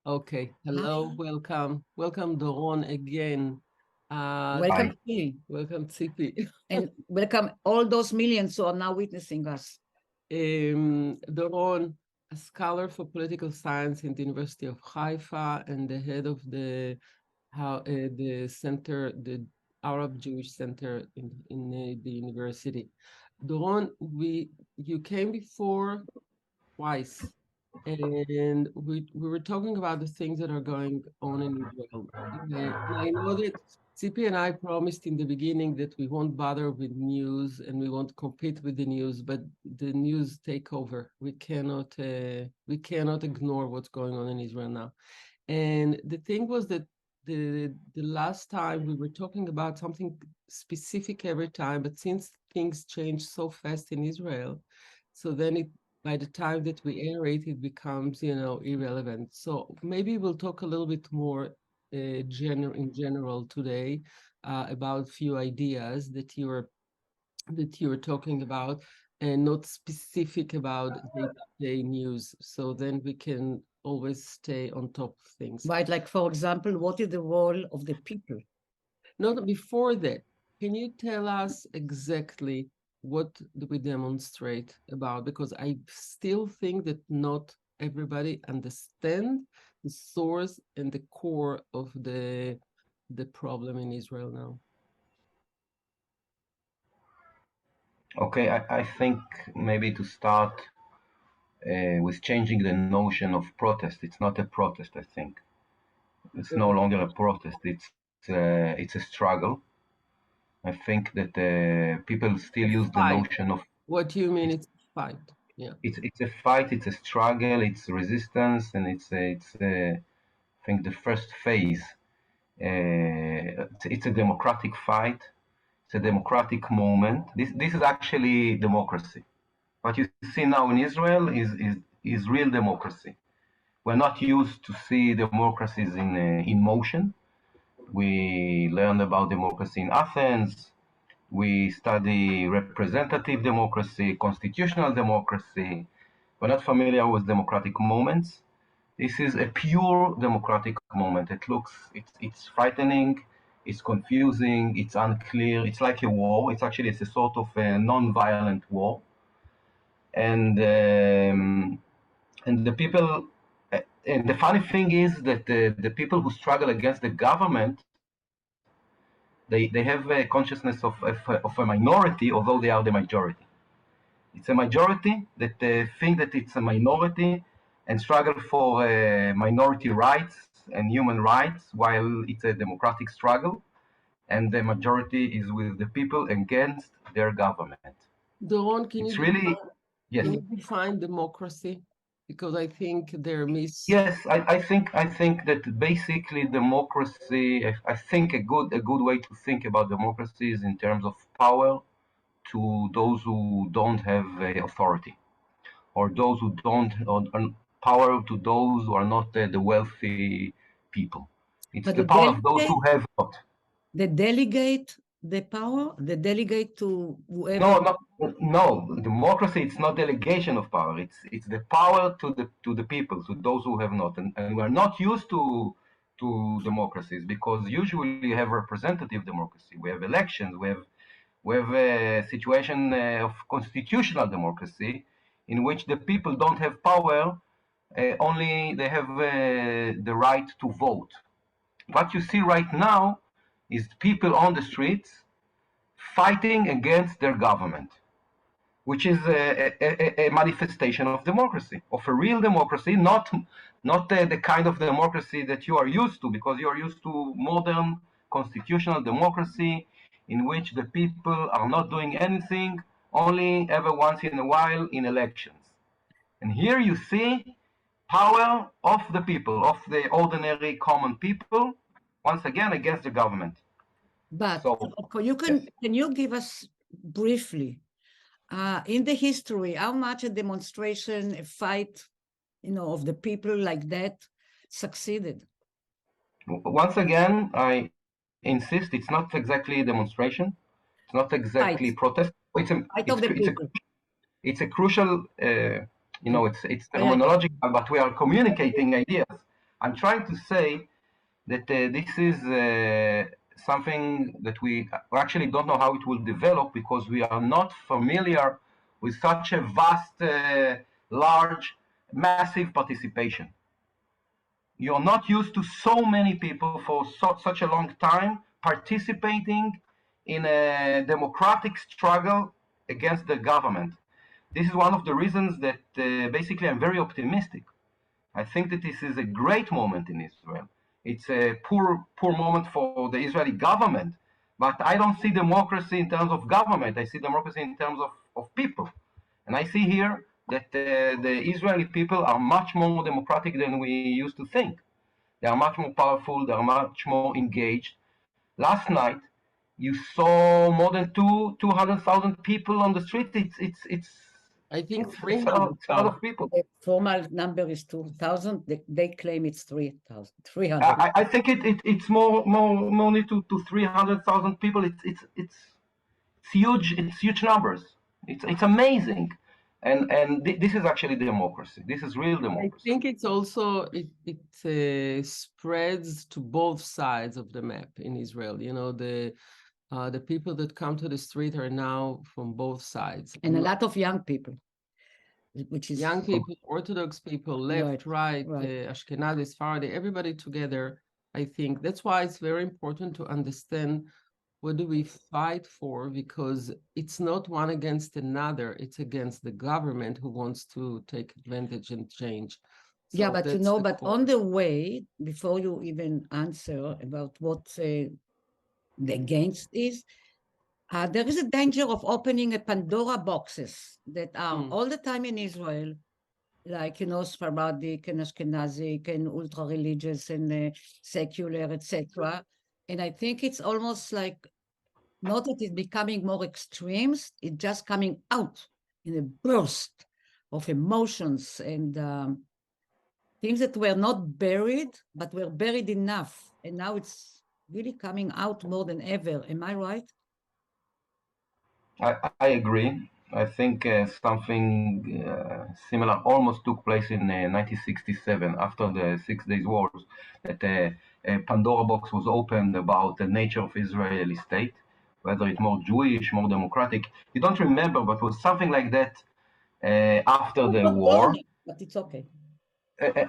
Okay. Hello, Hi, welcome. Welcome, Doron, again. welcome, Hi. Tzili, Welcome, Tzipi. and welcome all those millions who are now witnessing us. Doron, a scholar for political science in the University of Haifa and the head of the center, the Arab Jewish Center in the university. Doron, you came before twice, and we were talking about the things that are going on in Israel. And I know that CP and I promised in the beginning that we won't bother with news and we won't compete with the news, but the news take over. We cannot ignore what's going on in Israel now. And the thing was that the last time we were talking about something specific every time, but since things change so fast in Israel, so then by the time that we air it, it becomes, irrelevant. So maybe we'll talk a little bit more in general today about few ideas that you were talking about, and not specific about day-to-day news. So then we can always stay on top of things. Right, like for example, what is the role of the people? Not before that, can you tell us exactly what do we demonstrate about? Because I still think that not everybody understand the source and the core of the problem in Israel now. Okay, I think maybe to start with changing the notion of protest. It's not a protest, I think. It's no longer a protest. It's a struggle. I think that people still use the Fight. notion of What do you mean it's it's fight? Yeah. it's a fight, it's a struggle, it's resistance, and I think the first phase. It's a democratic fight. It's a democratic moment. This is actually democracy. What you see now in Israel is real democracy. We're not used to see democracies in motion. We learned about democracy in Athens. We study representative democracy, constitutional democracy. We're not familiar with democratic moments. This is a pure democratic moment. It's frightening, it's confusing, it's unclear. It's like a war. It's a sort of a non-violent war, and the people and the funny thing is that the people who struggle against the government, they have a consciousness of a minority, although they are the majority. It's a majority that think that it's a minority and struggle for minority rights and human rights, while it's a democratic struggle, and the majority is with the people against their government. Doron, It's really, yes. can you define democracy? Because I think they're Yes, I think that basically democracy. I think a good way to think about democracy is in terms of power to those who don't have authority, or those who don't, or power to those who are not the wealthy people. It's But the the power of those delegate, who have not. the delegate, the power, the delegate to whoever. No, no. Democracy. It's not delegation of power. It's the power to the people, to those who have not, and we're not used to democracies, because usually you have representative democracy. We have elections. We have a situation of constitutional democracy, in which the people don't have power. Only they have the right to vote. What you see right now is people on the streets fighting against their government, which is a manifestation of democracy, of a real democracy, not the kind of democracy that you are used to, because you are used to modern constitutional democracy, in which the people are not doing anything, only ever once in a while in elections. And here you see power of the people, of the ordinary common people, once again against the government. But So you yes. can you give us briefly in the history how much a demonstration, a fight, of the people like that succeeded? Once again, I insist, it's not exactly a demonstration. It's not exactly Fight, protest. fight of the people. It's a crucial, it's I like it. terminological, but we are communicating ideas. I'm trying to say that this is something that we actually don't know how it will develop because we are not familiar with such a vast, large, massive participation. You're not used to so many people for such a long time participating in a democratic struggle against the government. This is one of the reasons that basically I'm very optimistic. I think that this is a great moment in Israel. It's a poor moment for the Israeli government, but I don't see democracy in terms of government. I see democracy in terms of people. And I see here that the Israeli people are much more democratic than we used to think. They are much more powerful. They are much more engaged. Last night, you saw more than 200,000 people on the street. It's I think it's a lot 300,000. of people. The formal number is 2,000. They claim it's 3,000, 300. I think it's more only to 300,000 people. It's huge. It's huge numbers. It's amazing, and this is actually democracy. This is real I democracy. think it's also it spreads to both sides of the map in Israel. You know, the people that come to the street are now from both sides. And a lot of young people, which is Young people, Orthodox people, left, right, right. Ashkenazi, Sephardi, everybody together. I think that's why it's very important to understand what do we fight for, because it's not one against another, it's against the government who wants to take advantage and change. Yeah, So but that's the but core. on the way, before you even answer about what the against is, there is a danger of opening a Pandora boxes that are all the time in Israel, like, Sephardic and Ashkenazic and ultra-religious and secular, etc. And I think it's almost like, not that it's becoming more extremes, it's just coming out in a burst of emotions and things that were not buried, but were buried enough. And now it's really coming out more than ever. Am I right? I agree. I think something similar almost took place in 1967 after the 6 Days Wars, that a Pandora box was opened about the nature of Israeli state, whether it's more Jewish, more democratic. You don't remember, but it was something like that after the war. But it's okay.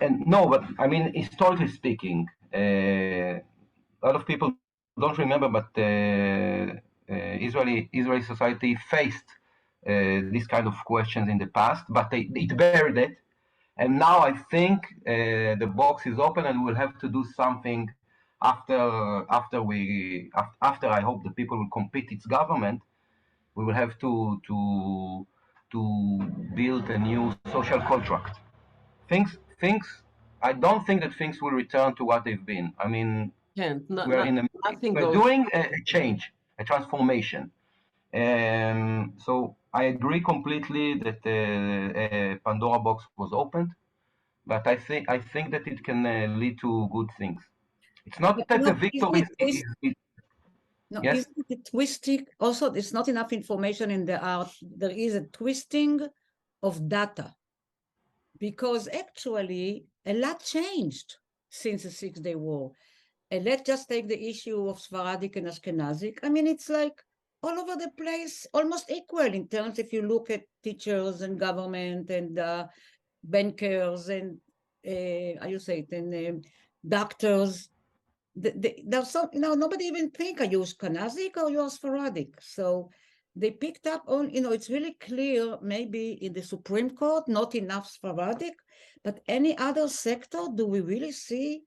And no, but I mean, historically speaking, a lot of people don't remember, but Israeli society faced these kind of questions in the past, but it buried it. And now I think the box is open, and we'll have to do something after I hope the people will compete its government. We will have to build a new social contract. Things. I don't think that things will return to what they've been. I mean, Nothing we're goes. doing a change, a transformation. So I agree completely that a Pandora box was opened, but I think that it can lead to good things. It's not that the victory is No, yes. isn't it twisting? Also, there's not enough information in the art. There is a twisting of data, because actually a lot changed since the 6 Day War. And let's just take the issue of Sephardic and Ashkenazic. I mean, it's like all over the place, almost equal in terms, if you look at teachers and government and bankers and how you say it, and doctors. There's some, nobody even think, are you Ashkenazic or you're Sephardic? So they picked up on, it's really clear, maybe in the Supreme Court, not enough Sephardic, but any other sector, do we really see?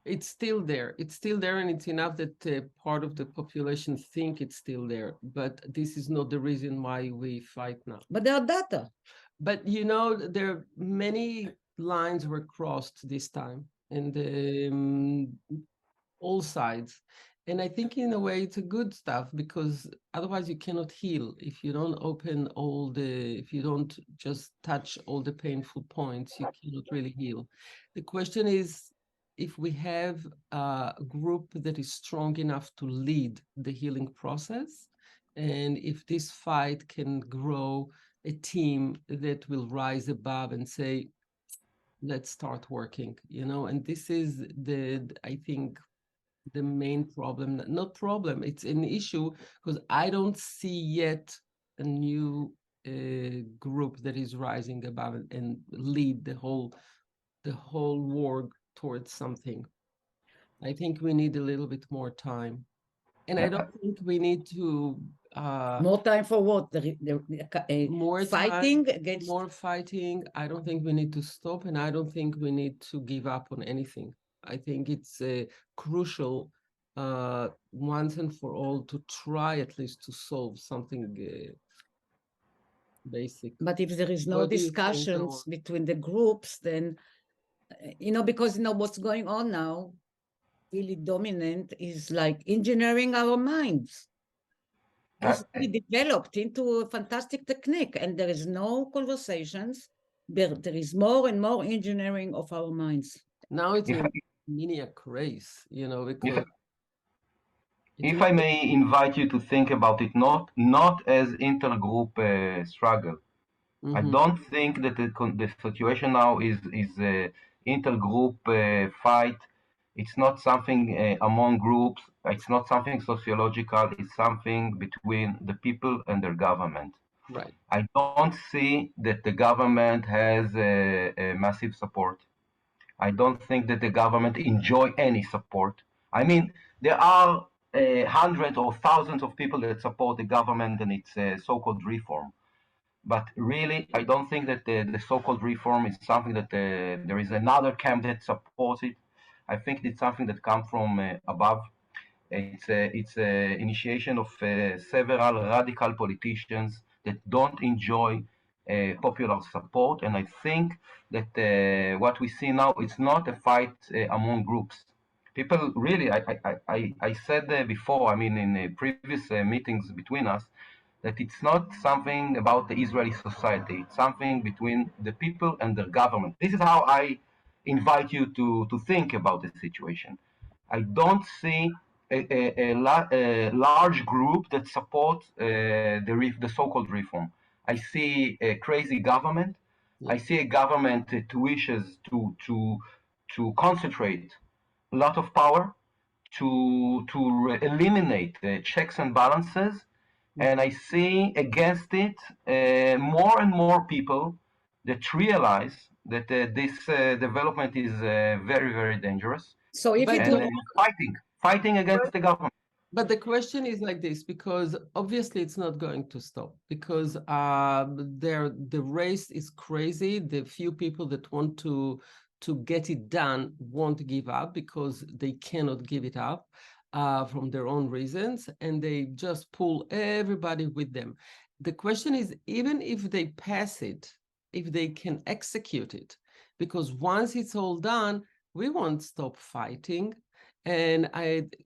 It's still there. It's still there, and it's enough that part of the population think it's still there. But this is not the reason why we fight now. But there are data. But there are many lines were crossed this time, and all sides. And I think in a way it's a good stuff, because otherwise you cannot heal if you don't if you don't just touch all the painful points, you cannot really heal. The question is, if we have a group that is strong enough to lead the healing process, and if this fight can grow a team that will rise above and say, let's start working, you know, and this is I think the main problem, not problem, it's an issue, because I don't see yet a new group that is rising above and lead the whole war towards something. I think we need a little bit more time. And I don't think we need to More time for what? more Fighting time, against. more fighting. I don't think we need to stop, and I don't think we need to give up on anything. I think it's crucial once and for all to try at least to solve something basic. But if there is no What do you think, discussions Doron? between the groups, then, because what's going on now, really dominant, is like engineering our minds. It's really developed into a fantastic technique, and there is no conversations. There is more and more engineering of our minds. Now it's If a I- mini craze, because If I may invite you to think about it, not as intergroup struggle. I don't think that the situation now is intergroup fight. It's not something among groups. It's not something sociological. It's something between the people and their government. right. I don't see that the government has a massive support. I don't think that the government enjoy any support. I mean, there are hundreds or thousands of people that support the government and its so-called reform. But really, I don't think that the so-called reform is something that there is another camp that supports it. I think it's something that comes from above. It's a initiation of several radical politicians that don't enjoy popular support, and I think that what we see now is not a fight among groups. People really, I said before, I mean, in previous meetings between us, that it's not something about the Israeli society. It's something between the people and their government. This is how I invite you to think about the situation. I don't see a large group that supports the so-called reform. I see a crazy government. I see a government that wishes to concentrate a lot of power, to eliminate the checks and balances, and I see against it more and more people that realize that this development is very, very dangerous, So if But it and were fighting against the government. But the question is like this, because obviously it's not going to stop, because the race is crazy. The few people that want to get it done won't give up because they cannot give it up from their own reasons, and they just pull everybody with them. The question is, even if they pass it, if they can execute it, because once it's all done, we won't stop fighting. And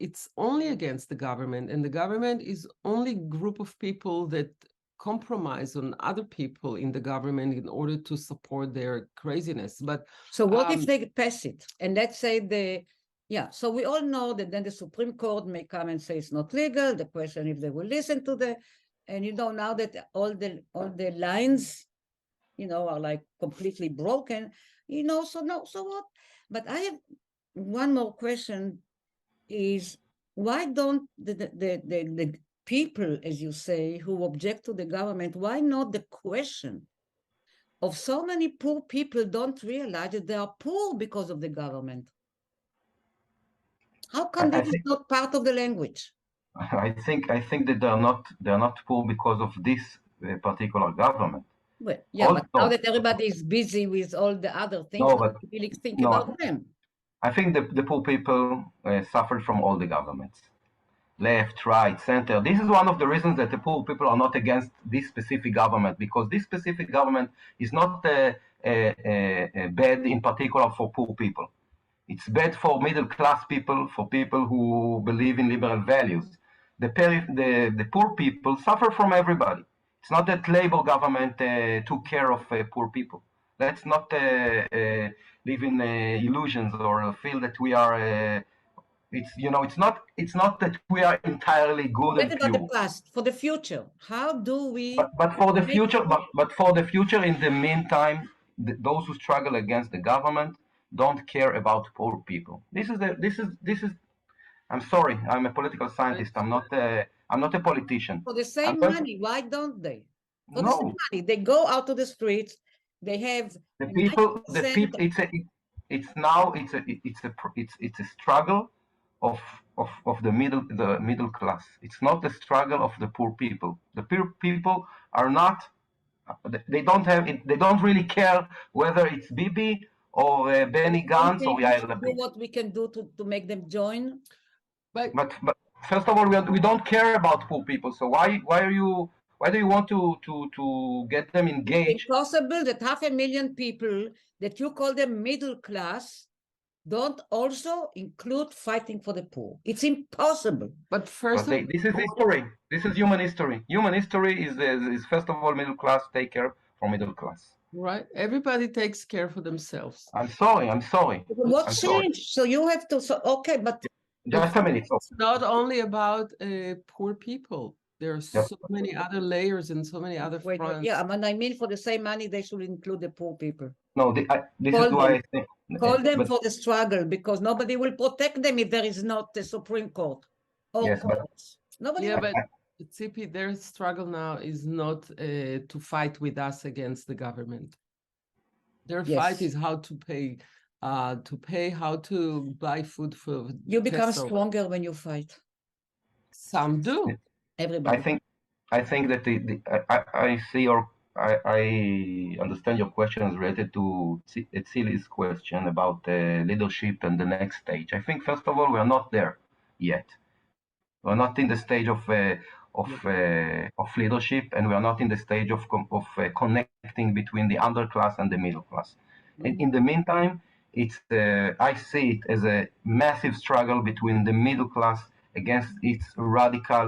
it's only against the government, and the government is only group of people that compromise on other people in the government in order to support their craziness. But so what if they pass it? And let's say so we all know that then the Supreme Court may come and say it's not legal. The question if they will listen to and now that all the lines, are like completely broken, so what? But I have one more question. Is why don't the people, as you say, who object to the government, why not the question of so many poor people don't realize that they are poor because of the government? How come this is not part of the language? I think that they're not poor because of this particular government. Well, yeah, Also, but now that everybody is busy with all the other things, No, but really think no. about them. I think the poor people suffered from all the governments, left, right, center. This is one of the reasons that the poor people are not against this specific government, because this specific government is not bad in particular for poor people. It's bad for middle class people, for people who believe in liberal values. The poor people suffer from everybody. It's not that Labour government took care of poor people. Let's not live in illusions or feel that we are. It's not that we are entirely good What and about the pure. past? For the future, how do we? But for the future, in the meantime, those who struggle against the government don't care about poor people. This is. I'm sorry. I'm a political scientist. I'm not a politician. For the I'm same going money, why don't they? For the same no, money, they go out to the streets. They have the people. 90%. It's now. It's a struggle of the middle class. It's not a struggle of the poor people. The poor people are not. They don't have it. They don't really care whether it's Bibi or Benny You don't Gantz or think we Yair should do Lapid. what we can do to make them join? But But first of all, we don't care about poor people. So why do you want to get them engaged? Impossible that 500,000 people that you call them middle class don't also include fighting for the poor. It's impossible. but first of This is history. This is human history. Human history is first of all middle class take care for middle class. right, everybody takes care for themselves. I'm sorry. I'm sorry. What I'm sorry. changed? So you have to. So okay, but Just a minute. So, It's not only about poor people. There are Yep. so many other layers and so many other wait, fronts. yeah, I mean for the same money, they should include the poor people. no, this Call is why them. I think. Call them but- for the struggle because nobody will protect them if there is not the Supreme Court or Yes, but- courts. Nobody. Yeah, will. but Tzipi, their struggle now is not to fight with us against the government. Their fight Yes. is how to pay, how to buy food for You become peso. stronger when you fight. Some do. Everybody. I think that I see I understand your question is related to Tzili's question about leadership and the next stage. I think first of all we are not there yet. We are not in the stage of leadership, and we are not in the stage of connecting between the underclass and the middle class. In the meantime, I see it as a massive struggle between the middle class against its radical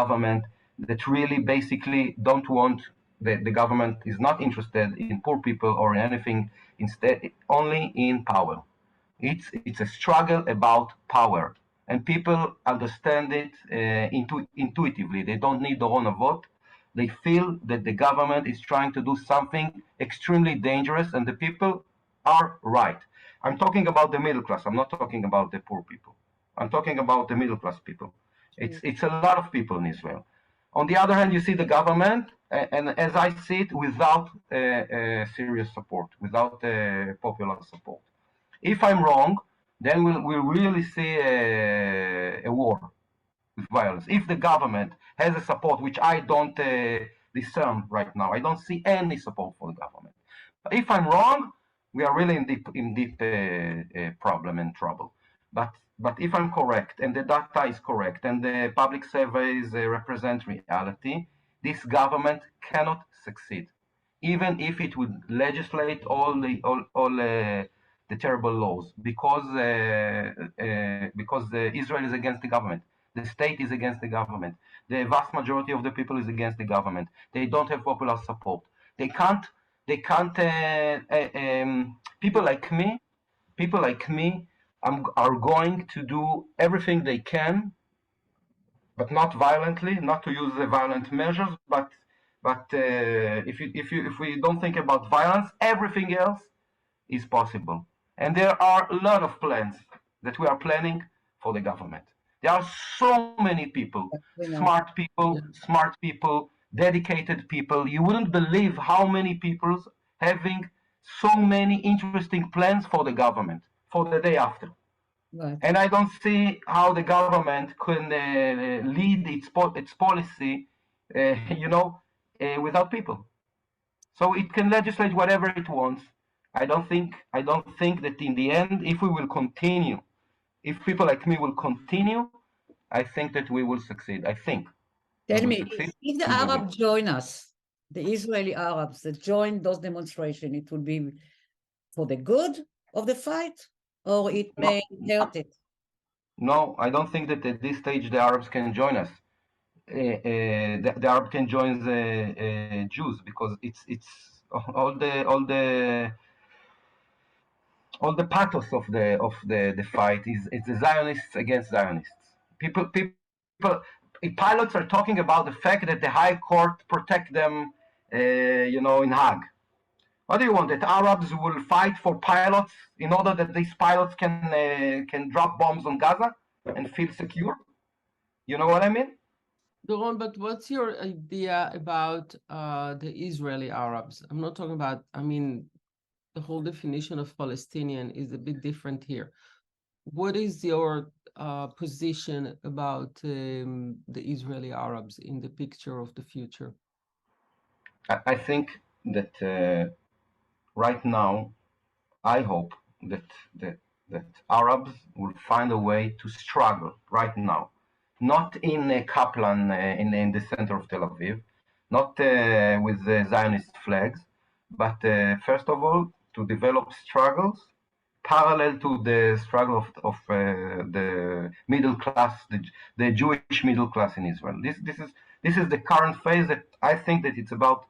government that really basically don't want the government is not interested in poor people or in anything, instead only in power. It's a struggle about power, and people understand it intuitively. They don't need Doron Navot. They feel that the government is trying to do something extremely dangerous, and the people are right. I'm talking about the middle class. I'm not talking about the poor people. I'm talking about the middle class people. It's a lot of people in Israel. On the other hand, you see the government, and as I see it, without serious support, without popular support. If I'm wrong, then we'll really see a war with violence. If the government has a support, which I don't discern right now, I don't see any support for the government. But if I'm wrong, we are really in deep problem and trouble. But if I'm correct, and the data is correct, and the public surveys represent reality, this government cannot succeed, even if it would legislate all the terrible laws, because Israel is against the government. The state is against the government. The vast majority of the people is against the government. They don't have popular support. They can't. People like me, are going to do everything they can, but not violently, not to use the violent measures. But if we don't think about violence, everything else is possible. And there are a lot of plans that we are planning for the government. There are so many people, smart people, dedicated people. You wouldn't believe how many people having so many interesting plans for the government for the day after. Right. And I don't see how the government can lead its policy, without people. So it can legislate whatever it wants. I don't think that in the end, if we will continue, if people like me will continue, I think that we will succeed. I think. Tell me, if the we will. Arabs join us, the Israeli Arabs that join those demonstrations, it will be for the good of the fight, or it may hurt it? No, I don't think that at this stage the Arabs can join us. The Arab can join the Jews, because it's all the pathos of the fight is it's the Zionists against Zionists. People, pilots are talking about the fact that the High Court protect them, in Hague. What do you want? That Arabs will fight for pilots in order that these pilots can drop bombs on Gaza and feel secure? You know what I mean? Doron, but what's your idea about the Israeli Arabs? I'm not talking about, I mean, the whole definition of Palestinian is a bit different here. What is your position about the Israeli Arabs in the picture of the future? I think that right now, I hope that Arabs will find a way to struggle right now, not in Kaplan in the center of Tel Aviv, not with Zionist flags, but first of all to develop struggles parallel to the struggle of the middle class, the Jewish middle class in Israel. This is the current phase that I think that it's about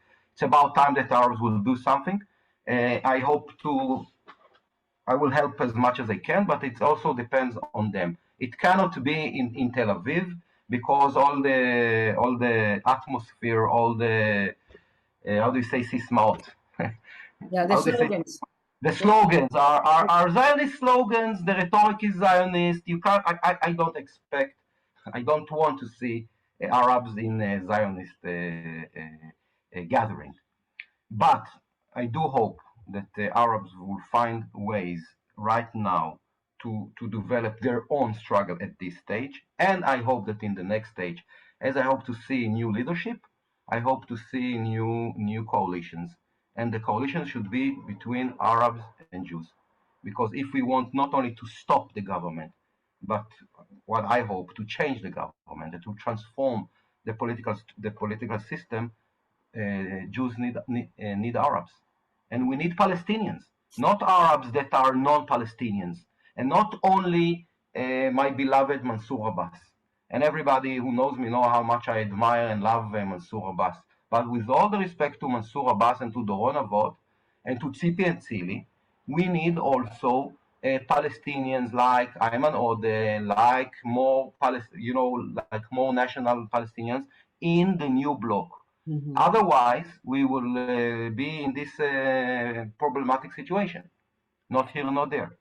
time that Arabs will do something. I will help as much as I can, but it also depends on them. It cannot be in Tel Aviv because all the atmosphere, all the how do you say sismaot? Yeah, the slogans. The slogans are Zionist slogans. The rhetoric is Zionist. You can't. I don't expect. I don't want to see Arabs in a Zionist gathering. But I do hope that the Arabs will find ways right now to develop their own struggle at this stage. And I hope that in the next stage, as I hope to see new leadership, I hope to see new coalitions. And the coalition should be between Arabs and Jews. Because if we want not only to stop the government, but what I hope to change the government and to transform the political system, Jews need Arabs, and we need Palestinians, not Arabs that are non-Palestinians, and not only my beloved Mansour Abbas. And everybody who knows me know how much I admire and love Mansour Abbas. But with all the respect to Mansour Abbas and to Doron Navot and to Tzipi and Tzili, we need also Palestinians like Ayman Odeh, like more like more national Palestinians in the new bloc. Mm-hmm. Otherwise, we will be in this problematic situation, not here, not there.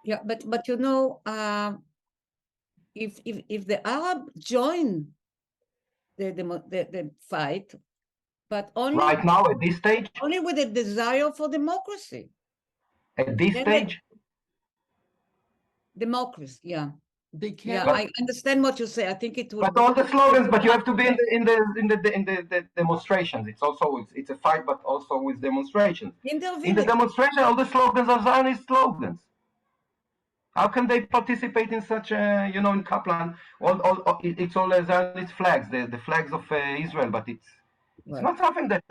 Yeah, but you know, if the Arab join the fight, but only right now at this stage, only with a desire for democracy. At this stage, democracy, yeah. They can. Yeah, I understand what you say. I think it will. But all the slogans, but you have to be in the demonstrations. It's a fight, but also with demonstrations. In the demonstration, all the slogans are Zionist slogans. How can they participate in such a, in Kaplan? It's all Zionist flags, the flags of Israel, but it's not something that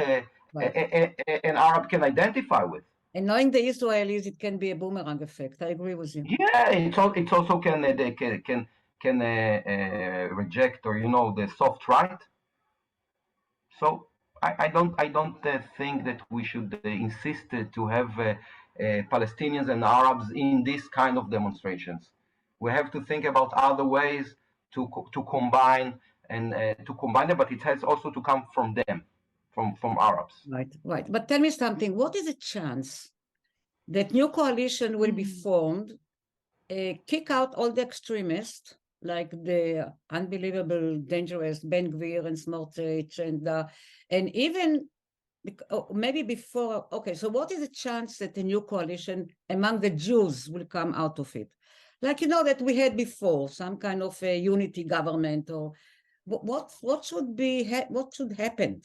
an Arab can identify with. And knowing the Israelis, it can be a boomerang effect. I agree with you. Yeah, it also can reject or the soft right. So I don't think that we should insist to have Palestinians and Arabs in this kind of demonstrations. We have to think about other ways to combine them, but it has also to come from them, from Arabs. Right. But tell me something. What is the chance that new coalition will be formed, kick out all the extremists, like the unbelievable, dangerous Ben Gvir and Smotrich, and even maybe before? Okay, so what is the chance that a new coalition among the Jews will come out of it? Like that we had before, some kind of a unity government, or what should happen?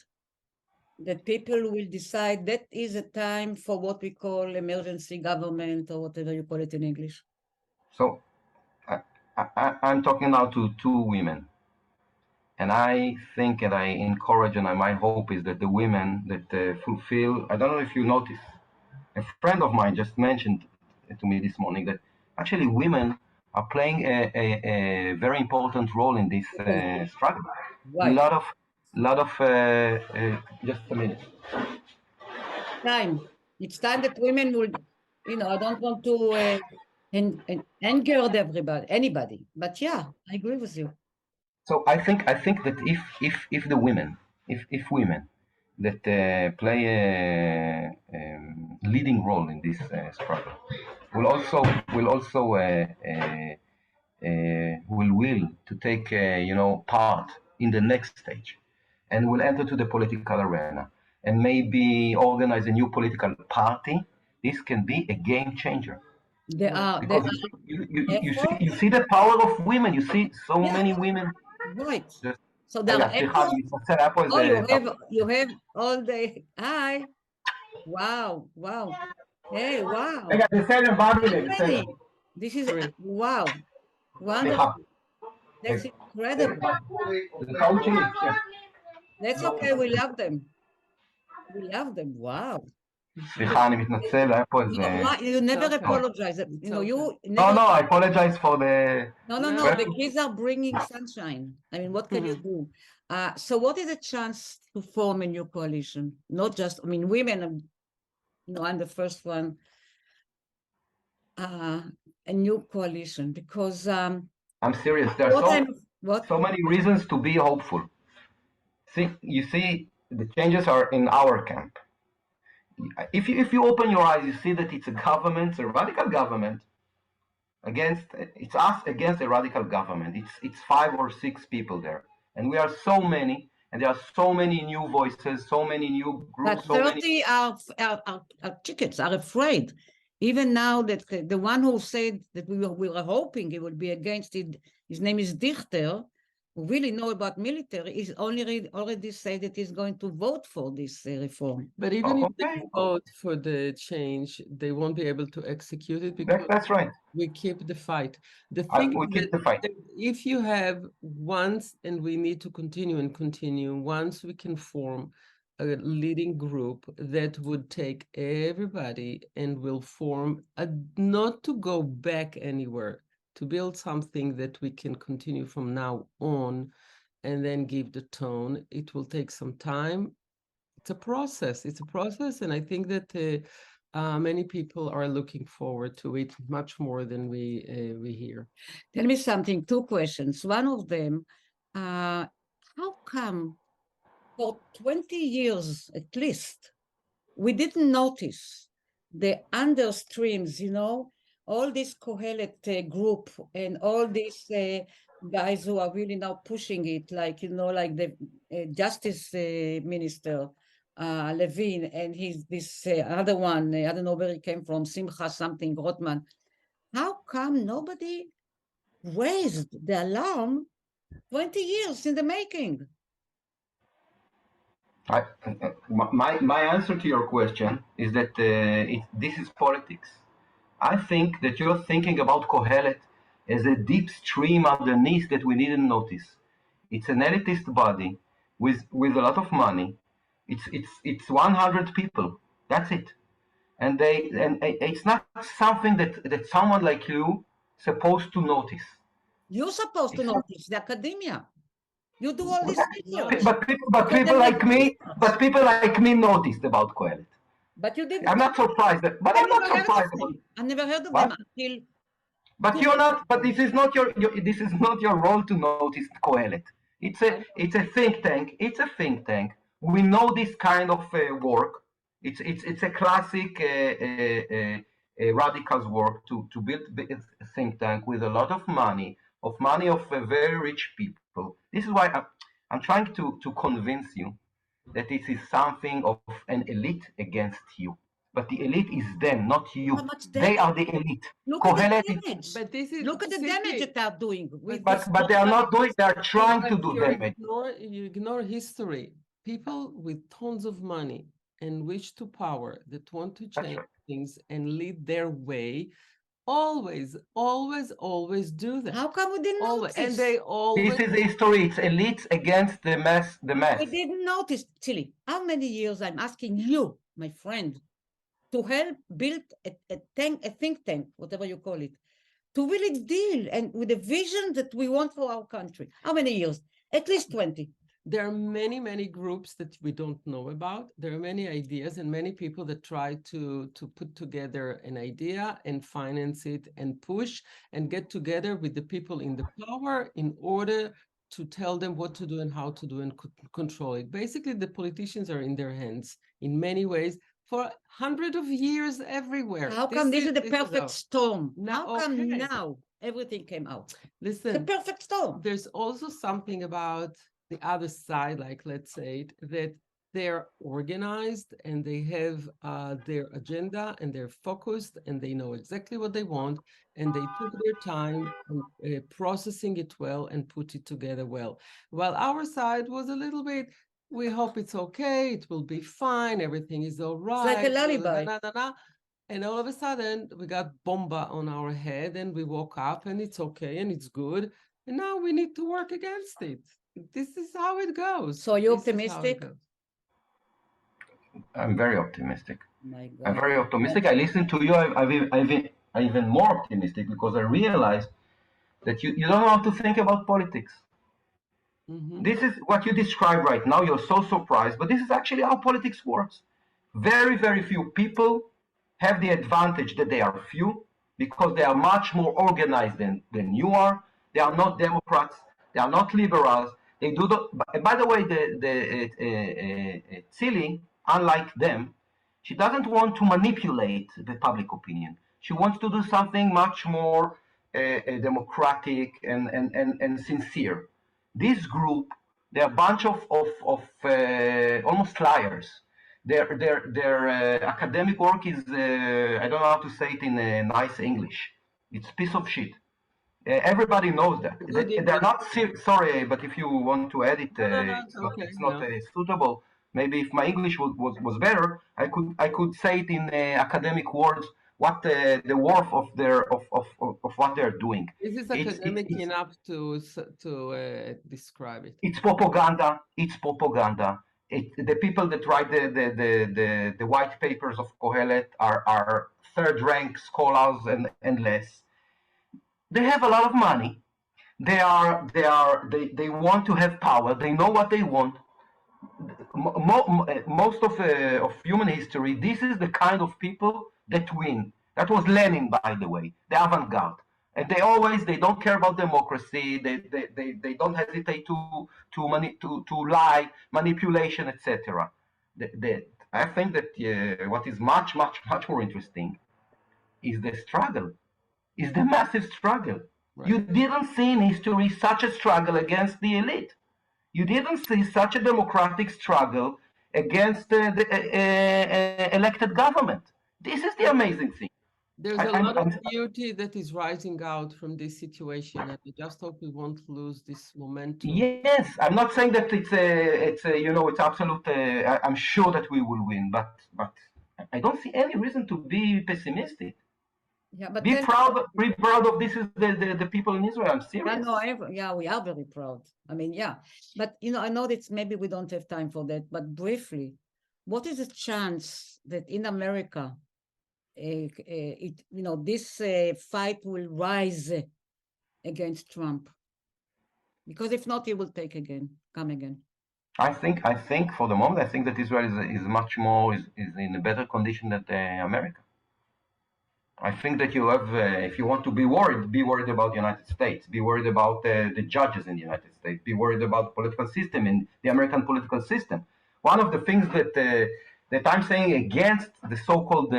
That people will decide that is a time for what we call emergency government, or whatever you call it in English. So I'm talking now to two women. And I think and I encourage and my hope is that the women that fulfill, I don't know if you noticed, a friend of mine just mentioned to me this morning that actually women are playing a very important role in this struggle. Right. A lot of just a minute. It's time that women would, I don't want to anger anybody, but yeah, I agree with you. So I think that if the women, if women that play a leading role in this struggle. Will to take part in the next stage, and will enter to the political arena, and maybe organize a new political party. This can be a game changer. There are Because you efforts. see the power of women. You see so Yeah, many women. right. Just, So there are סליחה, אני efforts. מתנצל, היה פה Oh, איזה... you have all the hi. Wow, wow. Hey, wow. רגע, בסדר, בא How לי, בסדר. many? This is wow. סליחה. Wonderful. That's incredible. זה טעות שלי, כן. That's okay. We love them. We love them. Wow. סליחה, אני מתנצל, היה פה איזה... You never okay. apologize. You know, you No, never. no, I apologize for the... No. Well- The kids are bringing sunshine. I mean, what can you do? So what is the chance to form a new coalition? Not just, I mean, women, I'm the first one. A new coalition because I'm serious. There are what? so many reasons to be hopeful. You see, the changes are in our camp. If you open your eyes, you see that it's a government, a radical government, it's us against a radical government. It's 5 or 6 people there, and we are so many, and there are so many new voices, so many new groups. But 30 are tickets, are afraid. Even now that the one who said that we were hoping he would be against it, his name is Dichter, who really know about military, is already said that he's going to vote for this reform. But even if they vote for the change, they won't be able to execute it because that's right. We keep the fight. The thing we is keep the fight. If you have once, and we need to continue, once we can form a leading group that would take everybody and will form not to go back anywhere, to build something that we can continue from now on and then give the tone. It will take some time. It's a process. And I think that many people are looking forward to it much more than we hear. Tell me something, 2 questions. One of them, how come for 20 years at least, we didn't notice the understreams, all this Kohelet group and all these guys who are really now pushing it, like, like the justice minister, Levine, and this other one, I don't know where he came from, Simcha something, Rotman. How come nobody raised the alarm 20 years in the making? My answer to your question is that this is politics. I think that you're thinking about Kohelet as a deep stream underneath that we didn't notice. It's an elitist body with a lot of money. It's 100 people. That's it. And it's not something that someone like you supposed to notice. You're supposed to notice the academia. You do all this research. But people like me noticed about Kohelet. But you didn't. I'm not surprised. I'm not surprised. I never heard of them until. But you're not. But this is not your role to notice Kohelet. It's a think tank. It's a think tank. We know this kind of work. It's a classic radicals work to build a think tank with a lot of money of very rich people. This is why I'm trying to convince you that this is something of an elite against you. But the elite is them, not you. They are the elite. Look at the damage. Look at the damage that they are doing. But they are not doing. They are trying to do damage. You ignore history. People with tons of money and wish to power that want to change things and lead their way always do that. How come we didn't notice? And they always. This is history. It's elites against the mass. We didn't notice, Tzili. How many years I'm asking you, my friend, to help build a think tank, whatever you call it, to really deal and with the vision that we want for our country. How many years? At least 20. There are many groups that we don't know about. There are many ideas and many people that try to put together an idea and finance it and push and get together with the people in the power in order to tell them what to do and how to do and control it. Basically, the politicians are in their hands in many ways for hundreds of years everywhere. How come this is the perfect how. storm? Now, How come okay. now everything came out? It's the Listen, perfect storm. there's also something about the other side, like let's say it, that they're organized and they have their agenda and they're focused and they know exactly what they want and they took their time in processing it well and put it together well. While our side was a little bit, we hope it's okay, it will be fine, everything is all right. It's like a lullaby. And all of a sudden, we got bomba on our head and we woke up and it's okay and it's good. And now we need to work against it. This is how it goes. So you're This is how it optimistic? goes. I'm very optimistic. My God. I'm very optimistic. I listen to you. I'm even more optimistic because I realize that you don't have to think about politics. Mhm. This is what you describe right now. You're so surprised, but this is actually how politics works. Very, very few people have the advantage that they are few because they are much more organized than you are. They are not Democrats. They are not liberals. They do not. By the way, Tzili, unlike them, she doesn't want to manipulate the public opinion. She wants to do something much more democratic and sincere. This group, they're a bunch of almost liars. Their academic work is I don't know how to say it in nice English. It's a piece of shit. Everybody knows that. They're not sorry, but if you want to edit, it's not suitable. Maybe if my English was better, I could say it in academic words what the worth of what they're doing. This is academic enough to describe it. It's propaganda. It's propaganda. The people that write the white papers of Kohelet are third-rank scholars and less. They have a lot of money. They want to have power. They know what they want. Most of human history, this is the kind of people that win. That was Lenin, by the way, the avant-garde. And they don't care about democracy. They don't hesitate to lie, manipulation, etc. I think that what is much more interesting is the struggle, is the massive struggle. Right. You didn't see in history such a struggle against the elite. You didn't see such a democratic struggle against the elected government. This is the amazing thing. There's a lot of beauty that is rising out from this situation, and I just hope we won't lose this momentum. Yes, I'm not saying that it's absolute. I'm sure that we will win, but I don't see any reason to be pessimistic. Yeah, but be proud of this is the people in Israel. I'm serious. Yeah, we are very proud. I mean, yeah, but I know that maybe we don't have time for that. But briefly, what is the chance that in America, this fight will rise against Trump? Because if not, he will come again. I think for the moment, I think that Israel is much more is in a better condition than America. I think that you have, if you want to be worried about the United States, be worried about the judges in the United States, be worried about the political system in the American political system. One of the things that I'm saying against the so-called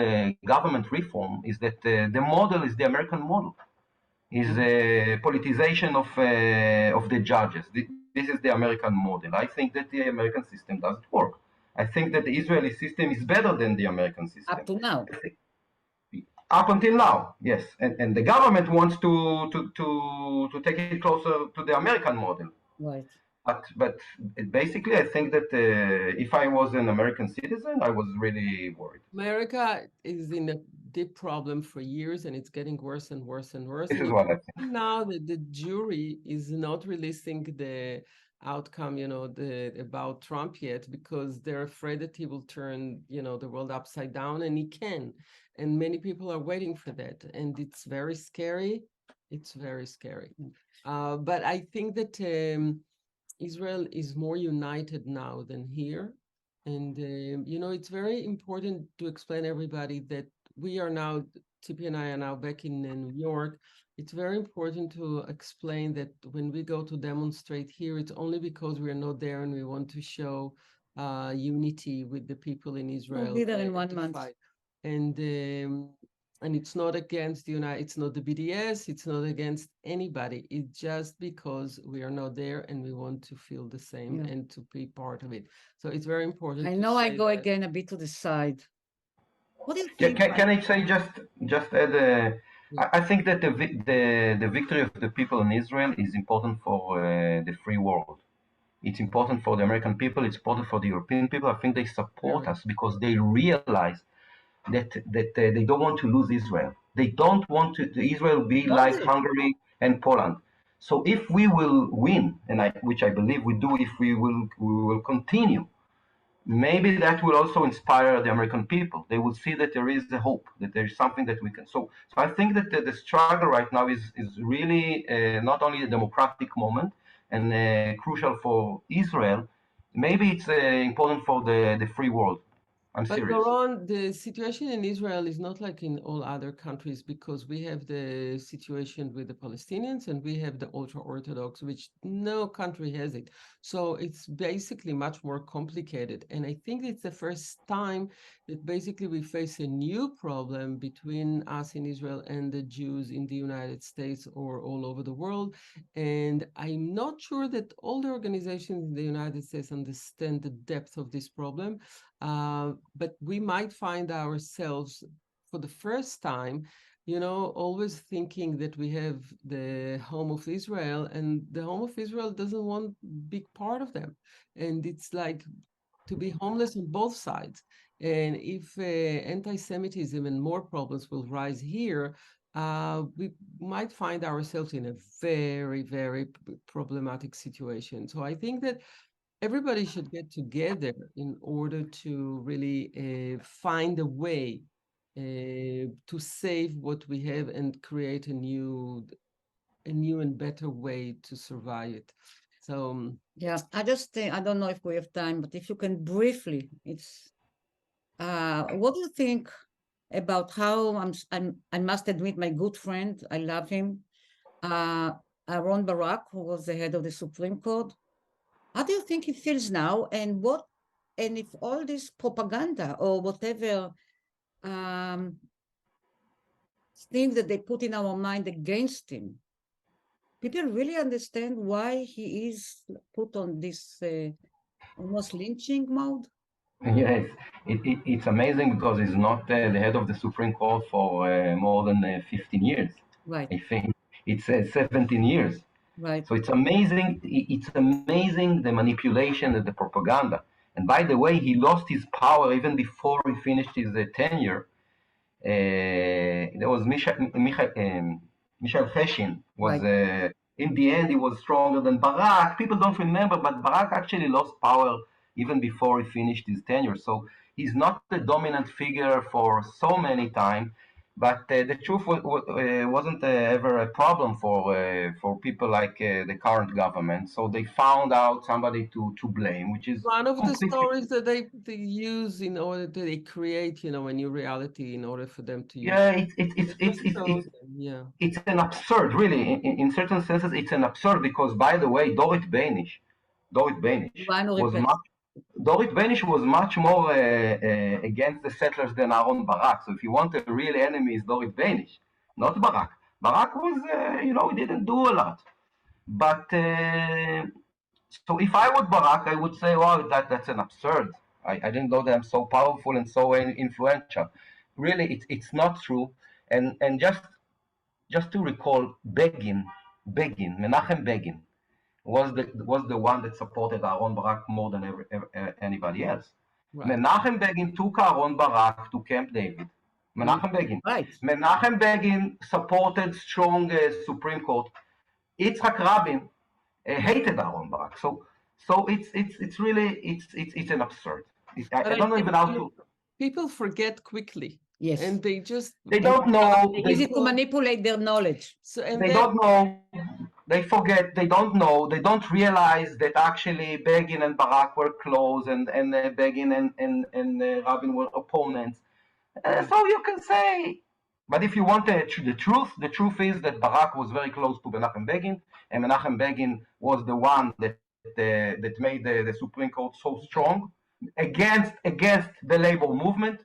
government reform is that the model is the American model, is a politicization of the judges. This is the American model. I think that the American system doesn't work. I think that the Israeli system is better than the American system. Up to now. Up until now, yes, and the government wants to take it closer to the American model. Right. But basically, I think that if I was an American citizen, I was really worried. America is in a deep problem for years, and it's getting worse and worse and worse. This is what I think. Now the jury is not releasing the outcome, about Trump yet, because they're afraid that he will turn, the world upside down, and he can. And many people are waiting for that. And it's very scary. It's very scary. But I think that Israel is more united now than here. And, it's very important to explain everybody that we are now, Tzipi and I are now back in New York. it's very important to explain that when we go to demonstrate here, it's only because we are not there and we want to show unity with the people in Israel. We'll be there in 1 to month. fight. And it's not against the United, it's not the BDS, it's not against anybody. It's just because we are not there and we want to feel the same and to be part of it. So it's very important. I to know I say go that. again a bit to the side. What do you Yeah, think? can I say just add? I think that the victory of the people in Israel is important for the free world. It's important for the American people. It's important for the European people. I think they support us because they realize that they don't want to lose Israel. They don't want to Israel be like Hungary and Poland. So if we will win, which I believe we do, if we will continue, maybe that will also inspire the American people. They will see that there is a hope, that there is something that we can. So I think that the struggle right now is really not only a democratic moment and crucial for Israel. Maybe it's important for the free world. I'm But serious. Doron, the situation in Israel is not like in all other countries because we have the situation with the Palestinians and we have the ultra-Orthodox, which no country has it. So it's basically much more complicated. And I think it's the first time that basically we face a new problem between us in Israel and the Jews in the United States or all over the world. And I'm not sure that all the organizations in the United States understand the depth of this problem. But we might find ourselves for the first time, always thinking that we have the home of Israel, and the home of Israel doesn't want big part of them. And it's like to be homeless on both sides. And if anti-Semitism and more problems will rise here, we might find ourselves in a very, very problematic situation. So I think that everybody should get together in order to really find a way to save what we have and create a new and better way to survive it. So yeah, I just think, I don't know if we have time, but if you can briefly, what do you think about how I must admit, my good friend, I love him, Aaron Barak, who was the head of the Supreme Court. How do you think he feels now, and if all this propaganda or whatever things that they put in our mind against him, people really understand why he is put on this almost lynching mode? Yes, it's amazing because he's not the head of the Supreme Court for more than 15 years. Right. I think it's 17 years. Right. So it's amazing. It's amazing the manipulation and the propaganda. And by the way, he lost his power even before he finished his tenure. There was Michael Cheshin was in the end he was stronger than Barak. People don't remember, but Barak actually lost power even before he finished his tenure. So he's not the dominant figure for so many time. But the truth wasn't ever a problem for people like the current government. So they found out somebody to blame, which is one of the stories that they use in order to they create, a new reality in order for them to use. Yeah, it's an absurd, really. In certain senses, it's an absurd because, by the way, Dorit Beinish was much more against the settlers than Aaron Barak. So if you want a real enemy, is Dorit Beinish, not Barak. Barak was, he didn't do a lot. But so if I was Barak, I would say, well, that's an absurd. I didn't know that I'm so powerful and so influential. Really, it's not true. And just to recall, Menachem Begin, was the one that supported Aaron Barak more than anybody else. Right. Menachem Begin took Aaron Barak to Camp David. Menachem Begin. Right. Menachem Begin supported strong Supreme Court. Yitzhak Rabin hated Aaron Barak. So it's really an absurd. I don't know even how to. People forget quickly. Yes. And they don't know. Easy to manipulate their knowledge. So, they don't know. They forget. They don't know. They don't realize that actually Begin and Barak were close, and Begin and Rabin were opponents. So you can say But if you want the truth is that Barak was very close to Menachem Begin, and Menachem Begin was the one that made the Supreme Court so strong against the labor movement,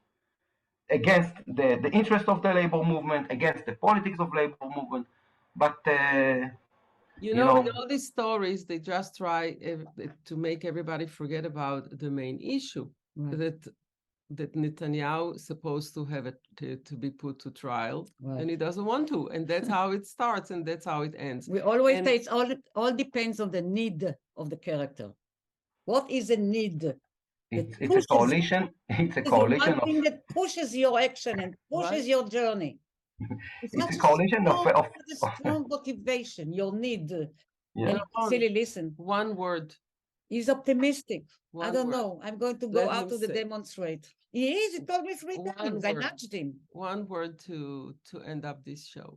against the interest of the labor movement, against the politics of labor movement. But you know, in all these stories, they just try to make everybody forget about the main issue, that Netanyahu is supposed to have it to be put to trial, and he doesn't want to, and that's how it starts, and that's how it ends. We always say it's all depends on the need of the character. What is the need? It's a coalition. It's a coalition one thing that pushes your action and pushes your journey. It's a coalition of strong motivation. Your need. Yeah. Tzili, listen. One word. He's optimistic. I don't know. I'm going to go out to the demonstrate. He is. He told me 3 times. I nudged him. One word to end up this show.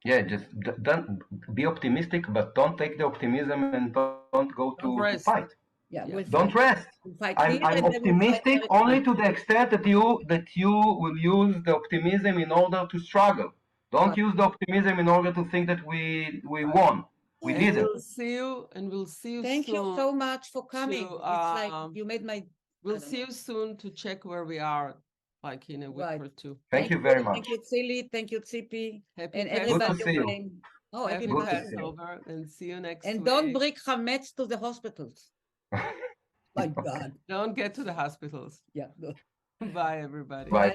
Yeah, just don't be optimistic, but don't take the optimism and don't go to fight. Yeah, don't rest. I'm optimistic only to the extent that you will use the optimism in order to struggle. Don't use the optimism in order to think that we won. We didn't. We'll see you soon. Thank you so much for coming. It's like you made my. We'll see you soon to check where we are, like in a week or two. Thank you very much. Thank you, Tzili. Thank you, Tzipi. Happy Good to see you. Oh, happy Passover, and see you next week. And don't bring chametz to the hospitals. My God. Don't get to the hospitals. Yeah. Bye, everybody. Bye.